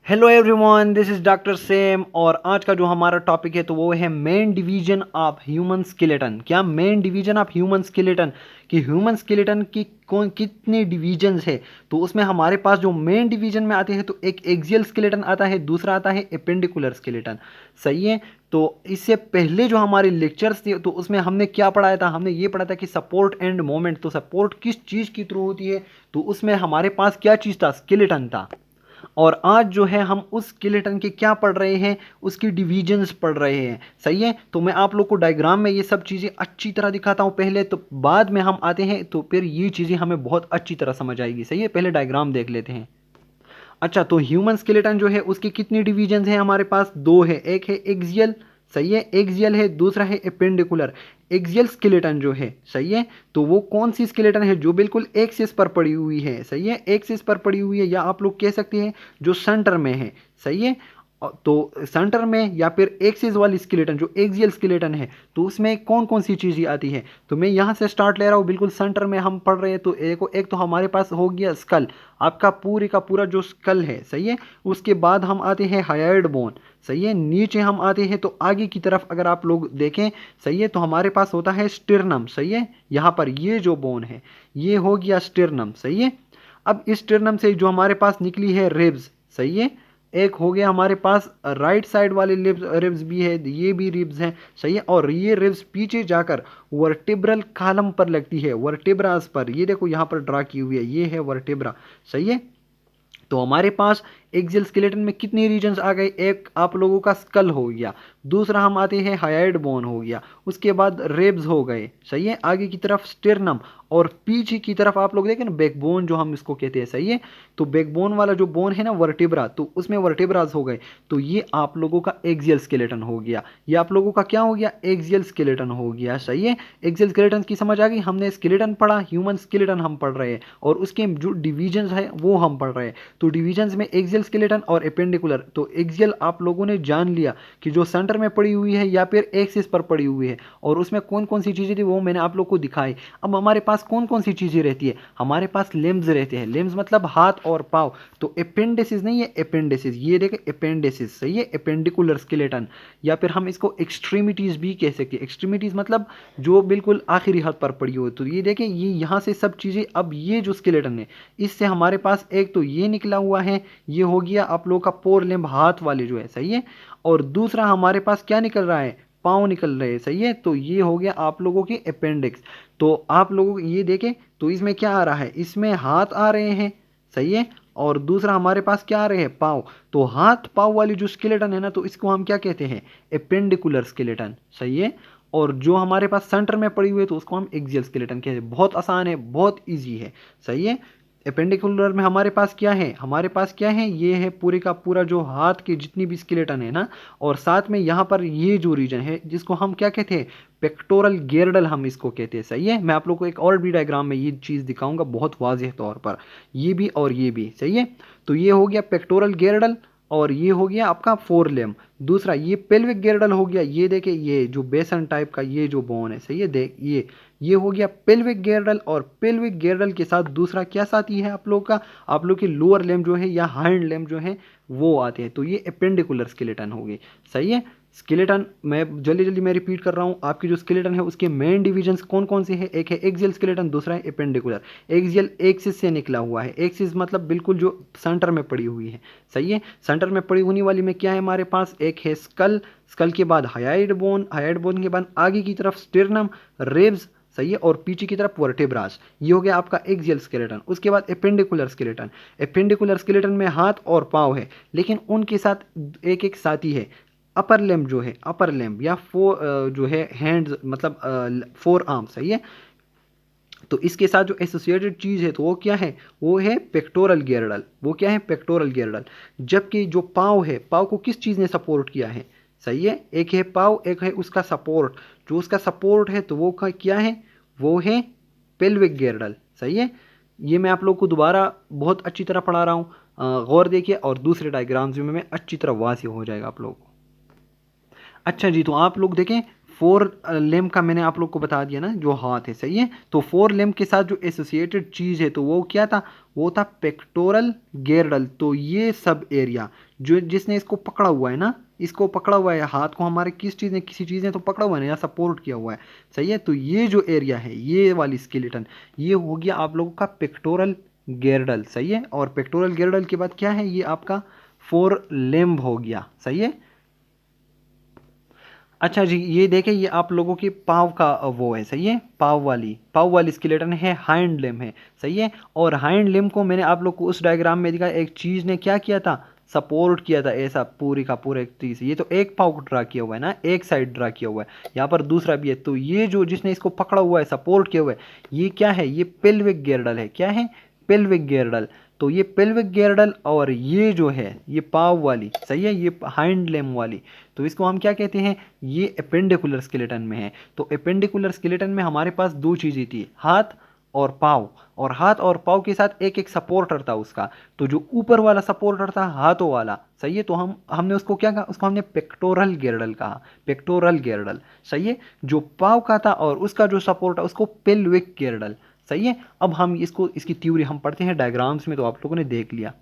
Hello everyone, this is doctor same. और आज का जो हमारा टॉपिक है तो वो है main division of human skeleton. क्या main division of human skeleton कि ह्यूमन स्केलेटन की कौन कितने डिवीजन्स है। तो उसमें हमारे पास जो मेन डिवीजन में आते हैं तो एक एक्सियल स्केलेटन आता है, दूसरा आता है एपेंडिकुलर स्केलेटन। सही है। तो इससे पहले जो हमारे लेक्चर्स थे तो उसमें हमने क्या पढ़ाया था, हमने ये पढ़ा था कि सपोर्ट एंड मोमेंट। तो सपोर्ट किस चीज़ के थ्रू होती है, तो उसमें हमारे पास क्या चीज़ था, स्केलेटन था। और आज जो है हम उस स्केलेटन के क्या पढ़ रहे हैं, उसकी डिवीजन्स पढ़ रहे हैं। सही है। तो मैं आप लोग को डायग्राम में ये सब चीज़ें अच्छी तरह दिखाता हूँ पहले, तो बाद में हम आते हैं तो फिर ये चीज़ें हमें बहुत अच्छी तरह समझ आएगी। सही है, पहले डायग्राम देख लेते हैं। अच्छा, तो ह्यूमन स्केलेटन जो है उसकी कितनी डिवीजन है, हमारे पास दो है। एक है एक्सियल, सही है, एक्सियल है, दूसरा है एपेंडिकुलर। एक्सियल स्केलेटन जो है, सही है, तो वो कौन सी स्केलेटन है जो बिल्कुल एक्सिस पर पड़ी हुई है। सही है, एक्सिस पर पड़ी हुई है, या आप लोग कह सकते हैं जो सेंटर में है। सही है। तो सेंटर में या फिर एक्सिस वाली स्केलेटन जो एक्सियल स्केलेटन है, तो उसमें कौन कौन सी चीज़ें आती है। तो मैं यहाँ से स्टार्ट ले रहा हूँ, बिल्कुल सेंटर में हम पढ़ रहे हैं। तो एक तो हमारे पास हो गया स्कल, आपका पूरे का पूरा जो स्कल है। सही है। उसके बाद हम आते हैं हायोइड बोन। सही है। नीचे हम आते हैं तो आगे की तरफ अगर आप लोग देखें, सही है, तो हमारे पास होता है स्टिर्नम। सही है। यहाँ पर ये जो बोन है ये हो गया स्टिर्नम। सही है। अब इस स्टिर्नम से जो हमारे पास निकली है रिब्स। सही है। एक हो गया हमारे पास राइट साइड वाले रिब्स भी है, ये भी रिब्स हैं। सही है। और ये रिब्स पीछे जाकर वर्टिब्रल कॉलम पर लगती है, वर्टिब्रास पर। ये देखो यहाँ पर ड्रा की हुई है, ये है वर्टिब्रा। सही है। तो हमारे पास एक्सियल स्केलेटन में कितने रीजन्स आ गए, एक आप लोगों का स्कल हो गया, दूसरा हम आते हैं हायोइड बोन हो गया, उसके बाद रेब्स हो गए। सही है। आगे की तरफ स्टेर्नम, और पीछे की तरफ आप लोग देखें ना बैकबोन जो हम इसको कहते हैं। सही है। तो बैकबोन वाला जो बोन है ना वर्टिब्रा, तो उसमें वर्टिब्रास हो गए। तो ये आप लोगों का एक्सियल स्केलेटन हो गया, ये आप लोगों का क्या हो गया, एक्सियल स्केलेटन हो गया। सही है। एक्सियल स्केलेटन की समझ आ गई। हमने स्केलेटन पढ़ा, ह्यूमन स्केलेटन हम पढ़ रहे हैं, और उसके जो डिविजन्स है वो हम पढ़ रहे हैं। तो डिवीजन्स में एक्सियल स्केलेटन और एपेंडिकुलर। तो एक्सियल आप लोगों ने जान लिया कि जो सेंटर में पड़ी हुई है या फिर एक्सिस पर पड़ी हुई है, और उसमें कौन कौन सी चीज़ें थी वो मैंने आप लोग को दिखाई। अब हमारे पास कौन कौन सी चीज़ें रहती है, हमारे पास लिम्स रहते हैं। लिम्स मतलब हाथ और पाँव। तो एपेंडिसिस नहीं है, एपेंडिसिस, ये देखें एपेंडिसिस। सही है। एपेंडिकुलर स्केलेटन, या फिर हम इसको एक्सट्रीमिटीज भी कह सकते हैं। एक्सट्रीमिटीज मतलब जो बिल्कुल आखिरी हाथ पर पड़ी हो। तो ये देखें, ये यहाँ से सब चीज़ें। अब ये जो स्केलेटन है इससे हमारे पास एक तो ये निकला हुआ है, ये हो गया आप लोगों का पोर लिम्ब, हाथ वाले जो है। सही है। और दूसरा हमारे पास क्या निकल रहा है, पाँव निकल रहे हैं। सही है। तो ये हो गया आप लोगों के अपेंडिक्स। तो आप लोगों को ये देखें तो इसमें क्या आ रहा है, इसमें हाथ आ रहे हैं। सही है। और दूसरा हमारे पास क्या आ रहे हैं, पाँव। तो हाथ पाँव वाली जो स्केलेटन है ना, तो इसको हम क्या कहते हैं, एपेंडिकुलर स्केलेटन। सही है। और जो हमारे पास सेंटर में पड़ी हुई है तो उसको हम एक्सियल स्केलेटन कहते हैं। बहुत आसान है, बहुत इजी है। सही है। एपेंडिकुलर में हमारे पास क्या है, हमारे पास क्या है, ये है पूरे का पूरा जो हाथ की जितनी भी स्केलेटन है ना, और साथ में यहाँ पर ये जो रीजन है जिसको हम क्या कहते हैं, पेक्टोरल गेर्डल हम इसको कहते हैं। सही है। मैं आप लोग को एक और भी डायग्राम में ये चीज़ दिखाऊंगा बहुत वाज़ेह तौर पर, ये भी और ये भी। सही है। तो ये हो गया पेक्टोरल गेर्डल, और ये हो गया आपका फोर लेम। दूसरा ये पेल्विक गेर्डल हो गया, ये देखे ये जो बेसन टाइप का ये जो बोन है। सही है। देख ये हो गया पेल्विक गेर्डल। और पेल्विक गेर्डल के साथ दूसरा क्या साथी है आप लोग का, आप लोग के लोअर लेम जो है या हाइंड लेम जो है वो आते हैं। तो ये एपेंडिकुलर स्केलेटन हो गई। सही है। स्केलेटन मैं जल्दी जल्दी मैं रिपीट कर रहा हूँ, आपकी जो स्केलेटन है उसके मेन डिविजन्स कौन कौन से हैं, एक है एक्सियल स्केलेटन, दूसरा है एपेंडिकुलर। एक्सियल एक्सिस से निकला हुआ है, एक्सिस मतलब बिल्कुल जो सेंटर में पड़ी हुई है। सही है। सेंटर में पड़ी होने वाली में क्या है हमारे पास, एक है स्कल, स्कल के बाद हायोइड बोन, हायोइड बोन के बाद आगे की तरफ स्टेर्नम, रेब्स। सही है। और पीछे की तरफ वर्टेब्रास। ये हो गया आपका एक्सियल स्केलेटन। उसके बाद एपेंडिकुलर स्केलेटन। एपेंडिकुलर स्केलेटन में हाथ और पाँव है, लेकिन उनके साथ एक एक साथी है, अपर लेम्ब जो है, अपर लेम्ब या जो है हैंड्स मतलब फोर आर्म। सही है। तो इसके साथ जो एसोसिएटेड चीज़ है तो वो क्या है, वो है पेक्टोरल गियरडल। वो क्या है, पेक्टोरल गियरडल। जबकि जो पाँव है, पाँव को किस चीज़ ने सपोर्ट किया है। सही है। एक है पाँव, एक है उसका सपोर्ट। जो उसका सपोर्ट है तो वो क्या है, वो है पेल्विक गियरडल। सही है। ये मैं आप लोग को दोबारा बहुत अच्छी तरह पढ़ा रहा हूँ, गौर देखिए, और दूसरे डायग्राम्स में मैं अच्छी तरह वाज़ेह हो जाएगा आप लोगों को। अच्छा जी, तो आप लोग देखें फोर लेम का मैंने आप लोग को बता दिया ना, जो हाथ है, सही है। तो फोर लेम के साथ जो एसोसिएटेड चीज़ है तो वो क्या था, वो था पेक्टोरल गेरडल। तो ये सब एरिया जो जिसने इसको पकड़ा हुआ है ना, इसको पकड़ा हुआ है हाथ को हमारे, किस चीज़ ने, किसी चीज़ ने तो पकड़ा हुआ है ना, या सपोर्ट किया हुआ है, सही है। तो ये जो एरिया है, ये वाली स्केलेटन, ये हो गया आप लोगों का पेक्टोरल गेरडल, सही है। और पेक्टोरल गेरडल के बाद क्या है, ये आपका फोर लेम्ब हो गया, सही है। अच्छा जी, ये देखें, ये आप लोगों की पाव का वो है, सही है। पाव वाली स्केलेटन है, हाइंड लिम्ब है, सही है। और हाइंड लिम्ब को मैंने आप लोग को उस डायग्राम में दिखा, एक चीज़ ने क्या किया था, सपोर्ट किया था, ऐसा पूरी का पूरा एक चीज़। ये तो एक पाव ड्रा किया हुआ है ना, एक साइड ड्रा किया हुआ है, यहाँ पर दूसरा भी है। तो ये जो जिसने इसको पकड़ा हुआ है, सपोर्ट किया हुआ है, ये क्या है, ये पेल्विक गेरडल है। क्या है, पेल्विक गेरडल। तो ये पेल्विक गेरडल और ये जो है, ये पाव वाली, सही है, ये हाइंड लेम वाली, तो इसको हम क्या कहते हैं, ये एपेंडिकुलर स्केलेटन में है। तो एपेंडिकुलर स्केलेटन में हमारे पास दो चीज़ें थी, हाथ और पाव, और हाथ और पाव के साथ एक एक सपोर्टर था उसका। तो जो ऊपर वाला सपोर्टर था हाथों वाला, सही है, तो हमने उसको क्या कहा, उसको हमने पेक्टोरल गेरडल कहा, पेक्टोरल गेरडल, सही है। जो पाव का था और उसका जो सपोर्ट है उसको पेल्विक गेरडल, सही है। अब हम इसको, इसकी थ्योरी हम पढ़ते हैं डायग्राम्स में, तो आप लोगों ने देख लिया।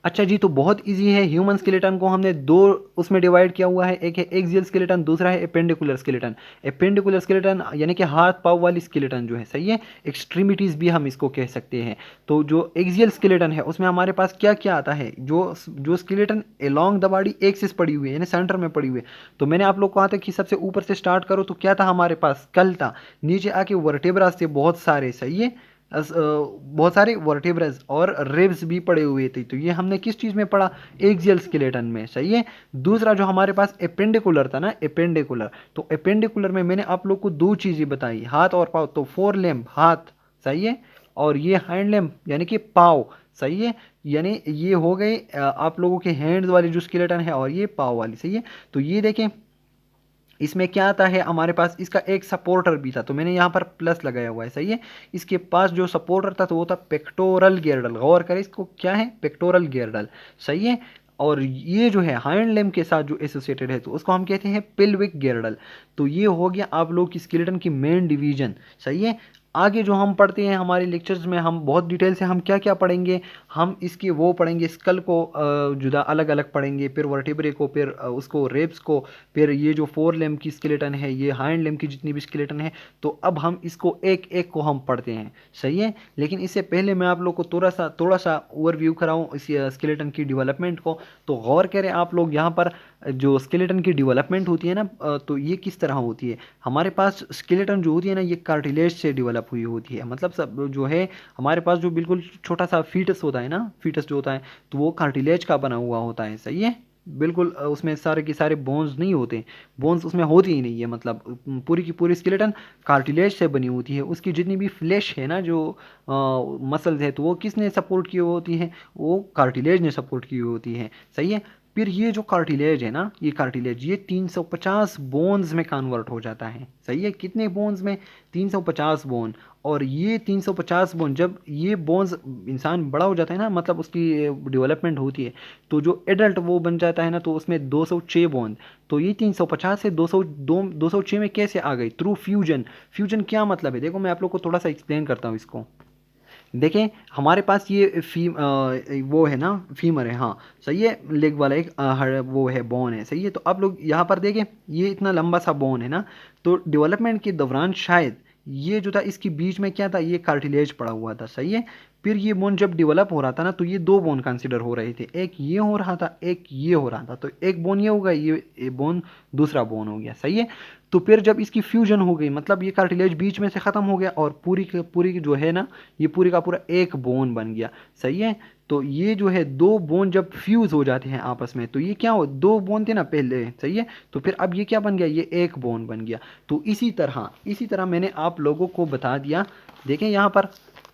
अच्छा जी, तो बहुत इजी है। ह्यूमन स्केलेटन को हमने दो उसमें डिवाइड किया हुआ है, एक है एक्सियल स्केलेटन, दूसरा है एपेंडिकुलर स्केलेटन। एपेंडिकुलर स्केलेटन यानी कि हाथ पाव वाली स्केलेटन जो है, सही है, एक्सट्रीमिटीज भी हम इसको कह सकते हैं। तो जो एक्सियल स्केलेटन है उसमें हमारे पास क्या क्या आता है, जो जो skeleton along the body axis पड़ी हुई है, यानी सेंटर में पड़ी हुई है। तो मैंने आप लोग को कहा था कि सबसे ऊपर से स्टार्ट करो, तो क्या था हमारे पास, स्कल था, नीचे आके वर्टेब्रा थे बहुत सारे, सही है, बहुत सारे वर्टिब्रस और रिब्स भी पड़े हुए थे। तो ये हमने किस चीज़ में पढ़ा, एक्सियल स्केलेटन में, सही है। दूसरा जो हमारे पास एपेंडिकुलर था ना, एपेंडिकुलर, तो एपेंडिकुलर में मैंने आप लोग को दो चीज़ें बताई, हाथ और पाँव। तो फोर लेम्ब हाथ, सही है, और ये हैंड लेम्ब यानी कि पाँव, सही है। यानी ये हो गए आप लोगों के हैंड्स वाली जो स्केलेटन है, और ये पाँव वाली, सही है। तो ये देखें, इसमें क्या आता है हमारे पास, इसका एक सपोर्टर भी था, तो मैंने यहाँ पर प्लस लगाया हुआ है, सही है। इसके पास जो सपोर्टर था तो वो था पेक्टोरल गेरडल, गौर करें इसको, क्या है, पेक्टोरल गेरडल, सही है। और ये जो है हाइंड लेम के साथ जो एसोसिएटेड है तो उसको हम कहते हैं पेल्विक गेरडल। तो ये हो गया आप लोग की स्केलेटन की मेन डिवीजन, सही है। आगे जो हम पढ़ते हैं हमारे लेक्चर्स में, हम बहुत डिटेल से हम क्या क्या पढ़ेंगे, हम इसके वो पढ़ेंगे, स्कल को जुदा अलग अलग पढ़ेंगे, फिर वर्टिब्रे को, फिर उसको रेब्स को, फिर ये जो फोर लेम की स्केलेटन है, ये हाइंड लेम की जितनी भी स्केलेटन है, तो अब हम इसको एक एक को हम पढ़ते हैं, सही है। लेकिन इससे पहले मैं आप लोग को थोड़ा सा ओवरव्यू कराऊँ इस स्केलेटन की डेवलपमेंट को। तो गौर करें आप लोग, यहाँ पर जो स्केलेटन की डेवलपमेंट होती है ना, तो ये किस तरह होती है, हमारे पास स्केलेटन जो होती है ना, ये कार्टिलेज से डेवलप हुई होती है। मतलब सब जो है हमारे पास जो बिल्कुल छोटा सा फीटस होता है ना, फीटस जो होता है, तो वो कार्टिलेज का बना हुआ होता है, सही है। बिल्कुल उसमें सारे के सारे बोन्स नहीं होते, बोन्स उसमें होती ही नहीं है, मतलब पूरी की पूरी स्केलेटन कार्टिलेज से बनी होती है। उसकी जितनी भी फ्लैश है ना, जो मसल्स है, तो वो किसने सपोर्ट की होती है, वो कार्टिलेज ने सपोर्ट की होती है, सही है। फिर ये जो कार्टिलेज है ना, ये कार्टिलेज ये 350 बोन्स में कन्वर्ट हो जाता है, सही है। कितने बोन्स में, 350 बोन। और ये 350 बोन, जब ये बोन्स, इंसान बड़ा हो जाता है ना, मतलब उसकी डेवलपमेंट होती है, तो जो एडल्ट वो बन जाता है ना, तो उसमें 206 बोन। तो ये 350 से 206 में कैसे आ गई, थ्रू फ्यूजन। फ्यूजन क्या मतलब है, देखो मैं आप लोग को थोड़ा सा एक्सप्लेन करता हूँ इसको। देखें, हमारे पास ये वो है ना, फीमर है, हाँ, सही है, लेग वाला एक वो है, बोन है, सही है। तो आप लोग यहाँ पर देखें, ये इतना लंबा सा बोन है ना, तो डेवलपमेंट के दौरान शायद ये जो था, इसके बीच में क्या था, ये कार्टिलेज पड़ा हुआ था, सही है। फिर ये बोन जब डेवलप हो रहा था ना, तो ये दो बोन कंसिडर हो रहे थे, एक ये हो रहा था, एक ये हो रहा था। तो एक बोन ये होगा, ये बोन दूसरा बोन हो गया, सही है। तो फिर जब इसकी फ्यूजन हो गई, मतलब ये कार्टिलेज बीच में से ख़त्म हो गया, और पूरी जो है ना, ये पूरी का पूरा एक बोन बन गया, सही है। तो ये जो है दो बोन जब फ्यूज हो जाते हैं आपस में, तो ये क्या हो, दो बोन थे ना पहले, सही है, तो फिर अब ये क्या बन गया, ये एक बोन बन गया। तो इसी तरह मैंने आप लोगों को बता दिया। देखें यहाँ पर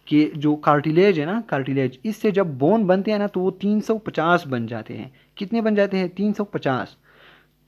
कि जो कार्टिलेज है ना, कार्टिलेज, इससे जब बोन बनते हैं ना, तो वो 350 बन जाते हैं। कितने बन जाते हैं, 350।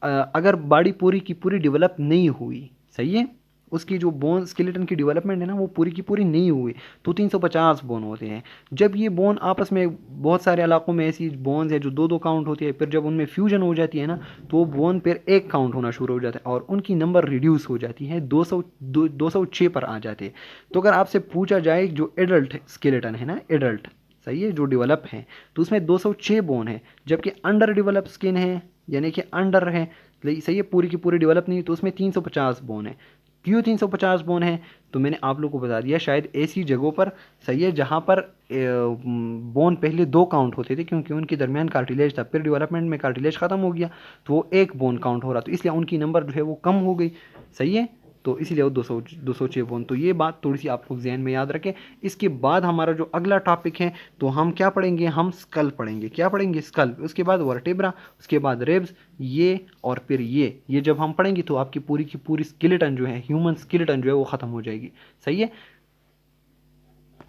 अगर बॉडी पूरी की पूरी डेवलप नहीं हुई, सही है, उसकी जो बोन स्केलेटन की डेवलपमेंट है ना वो पूरी की पूरी नहीं हुई, तो 350 बोन होते हैं। जब ये बोन आपस में, बहुत सारे इलाकों में ऐसी बोन्स है जो दो दो काउंट होती है, फिर जब उनमें फ्यूजन हो जाती है ना तो वो बोन फिर एक काउंट होना शुरू हो जाता है और उनकी नंबर रिड्यूस हो जाती है, 206 पर आ जाते हैं। तो अगर आपसे पूछा जाए जो एडल्ट स्केलेटन है ना, एडल्ट सही है जो डेवलप है, तो उसमें 206 बोन है, जबकि अंडर डेवलप स्किन है यानी कि अंडर है, सही है, पूरी की पूरी डेवलप नहीं, तो उसमें 350 बोन है। क्यों 350 बोन है? तो मैंने आप लोग को बता दिया, शायद ऐसी जगहों पर सही है जहाँ पर बोन पहले दो काउंट होते थे, क्योंकि उनके दरमियान कार्टिलेज था, फिर डेवलपमेंट में कार्टिलेज खत्म हो गया तो वो एक बोन काउंट हो रहा, तो इसलिए उनकी नंबर जो है वो कम हो गई। सही है, तो इसलिए वो 206 बोन। तो ये बात थोड़ी सी आप लोग जहन में याद रखें। इसके बाद हमारा जो अगला टॉपिक है तो हम क्या पढ़ेंगे, हम स्कल पढ़ेंगे। क्या पढ़ेंगे? स्कल। उसके बाद वर्टेब्रा, उसके बाद रिब्स, ये और फिर ये जब हम पढ़ेंगे तो आपकी पूरी की पूरी स्केलेटन जो है, ह्यूमन स्केलेटन जो है वो ख़त्म हो जाएगी। सही है।